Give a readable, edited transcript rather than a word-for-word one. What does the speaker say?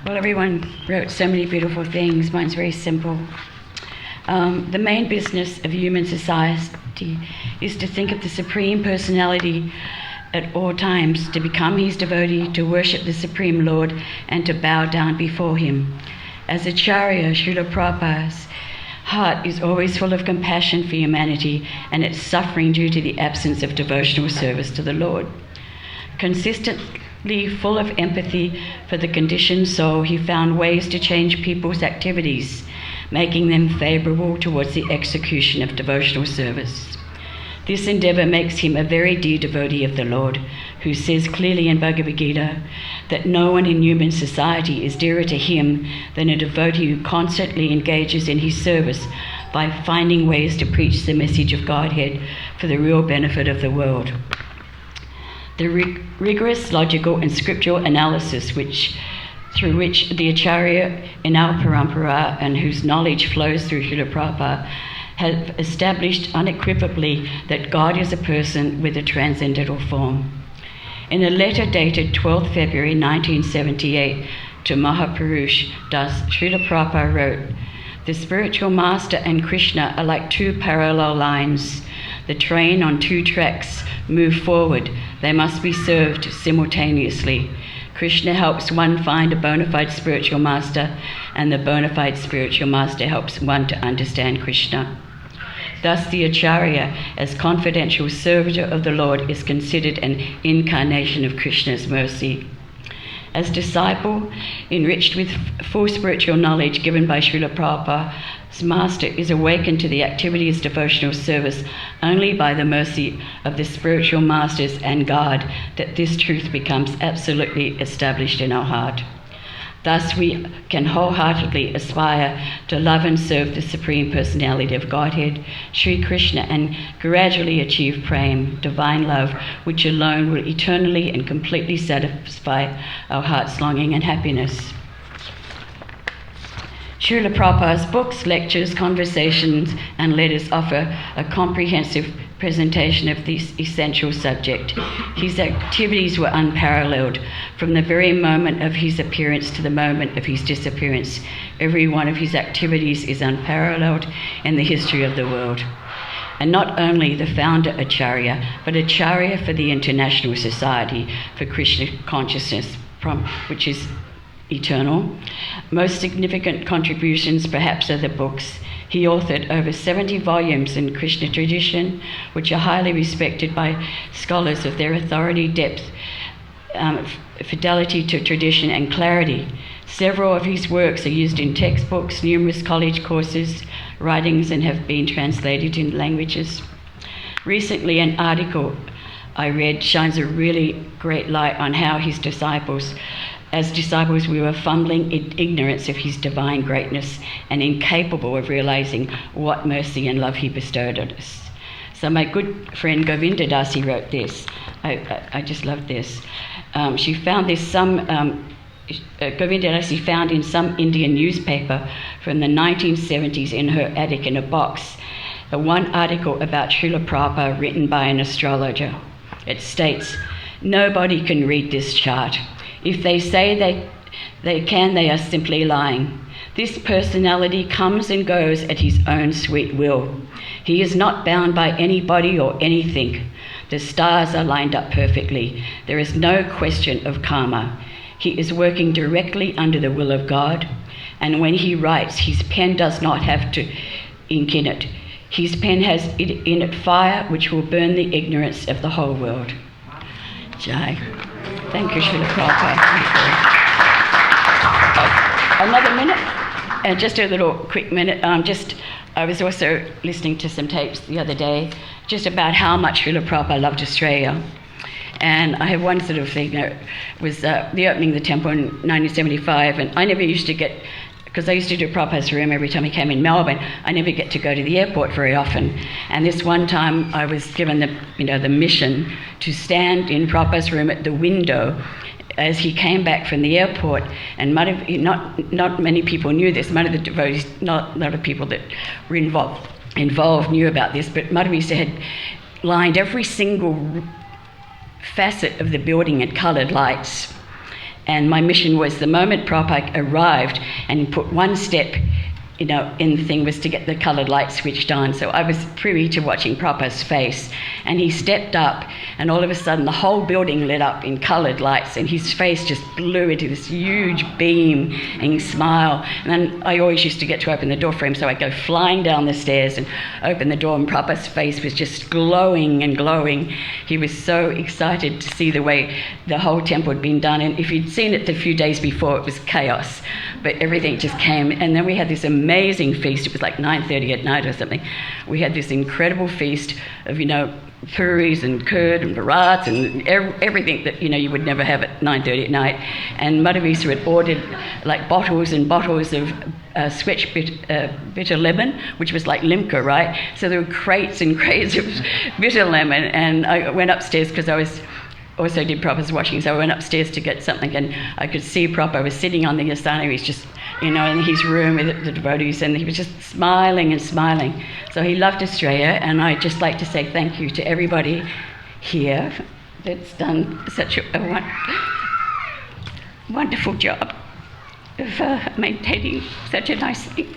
Well, everyone wrote so many beautiful things. Mine's very simple. The main business of human society is to think of the Supreme Personality at all times, to become his devotee, to worship the Supreme Lord, and to bow down before him. As Acharya, Srila Prabhupada's heart is always full of compassion for humanity and its suffering due to the absence of devotional service to the Lord. Consistently full of empathy for the conditioned soul, he found ways to change people's activities, making them favourable towards the execution of devotional service. This endeavour makes him a very dear devotee of the Lord, who says clearly in Bhagavad Gita that no one in human society is dearer to him than a devotee who constantly engages in his service by finding ways to preach the message of Godhead for the real benefit of the world. The rigorous logical and scriptural analysis through which the Acharya in our parampara and whose knowledge flows through Srila Prabhupada have established unequivocally that God is a person with a transcendental form. In a letter dated 12th February 1978 to Mahapurush Das, Srila Prabhupada wrote, "The spiritual master and Krishna are like two parallel lines. The train on two tracks move forward. They must be served simultaneously. Krishna helps one find a bona fide spiritual master, and the bona fide spiritual master helps one to understand Krishna." Thus, the Acharya, as confidential servitor of the Lord, is considered an incarnation of Krishna's mercy. As disciple, enriched with full spiritual knowledge given by Srila Prabhupada's master, is awakened to the activities of devotional service only by the mercy of the spiritual masters and God, that this truth becomes absolutely established in our heart. Thus we can wholeheartedly aspire to love and serve the Supreme Personality of Godhead, Sri Krishna, and gradually achieve prem, divine love, which alone will eternally and completely satisfy our heart's longing and happiness. Srila Prabhupada's books, lectures, conversations, and letters offer a comprehensive presentation of this essential subject. His activities were unparalleled. From the very moment of his appearance to the moment of his disappearance, every one of his activities is unparalleled in the history of the world. And not only the founder Acharya, but Acharya for the International Society for Krishna Consciousness, which is eternal. Most significant contributions perhaps are the books. He authored over 70 volumes in Krishna tradition, which are highly respected by scholars of their authority, depth, fidelity to tradition, and clarity. Several of his works are used in textbooks, numerous college courses, writings, and have been translated in languages. Recently, an article I read shines a really great light on how his disciples, we were fumbling in ignorance of his divine greatness and incapable of realizing what mercy and love he bestowed on us. So my good friend Govinda Dasi wrote this. I just love this. She found this Govinda Dasi found in some Indian newspaper from the 1970s in her attic in a box one article about Srila Prabhupada written by an astrologer. It states, "Nobody can read this chart. If they say they can, they are simply lying. This personality comes and goes at his own sweet will. He is not bound by anybody or anything. The stars are lined up perfectly. There is no question of karma. He is working directly under the will of God, and when he writes, his pen does not have to ink in it. His pen has in it fire which will burn the ignorance of the whole world." Jai. Thank you, Srila Prabhupada. Another minute? Just a little quick minute. I was also listening to some tapes the other day just about how much Srila Prabhupada loved Australia. And I have one sort of thing that was the opening of the temple in 1975, and I never used to get, because I used to do Prabhupada's room every time he came in Melbourne, I never get to go to the airport very often. And this one time I was given the mission to stand in Prabhupada's room at the window as he came back from the airport, and not many people knew this. One of the devotees, not a lot of people that were involved involved knew about this, but Madhavisa had lined every single facet of the building in coloured lights. And my mission was, the moment Prabhupada arrived and he put one step, in the thing, was to get the coloured light switched on. So I was privy to watching Prabhupada's face, and he stepped up, and all of a sudden the whole building lit up in coloured lights, and his face just blew into this huge beaming smile. And then I always used to get to open the door for him, so I'd go flying down the stairs and open the door, and Prabhupada's face was just glowing and glowing. He was so excited to see the way the whole temple had been done, and if you'd seen it the few days before, it was chaos, but everything just came. And then we had this amazing feast. It was like 9:30 at night or something. We had this incredible feast of, puris and curd and barats and everything that, you would never have at 9:30 at night. And Madhavisa had ordered like bottles and bottles of Switch bitter lemon, which was like limca, right? So there were crates and crates of bitter lemon. And I went upstairs because I also did Prabhupada's washing, so I went upstairs to get something, and I could see Prabhupada was sitting on the asana. He was just, in his room with the devotees, and he was just smiling and smiling. So he loved Australia, and I'd just like to say thank you to everybody here that's done such a wonderful job of maintaining such a nice thing.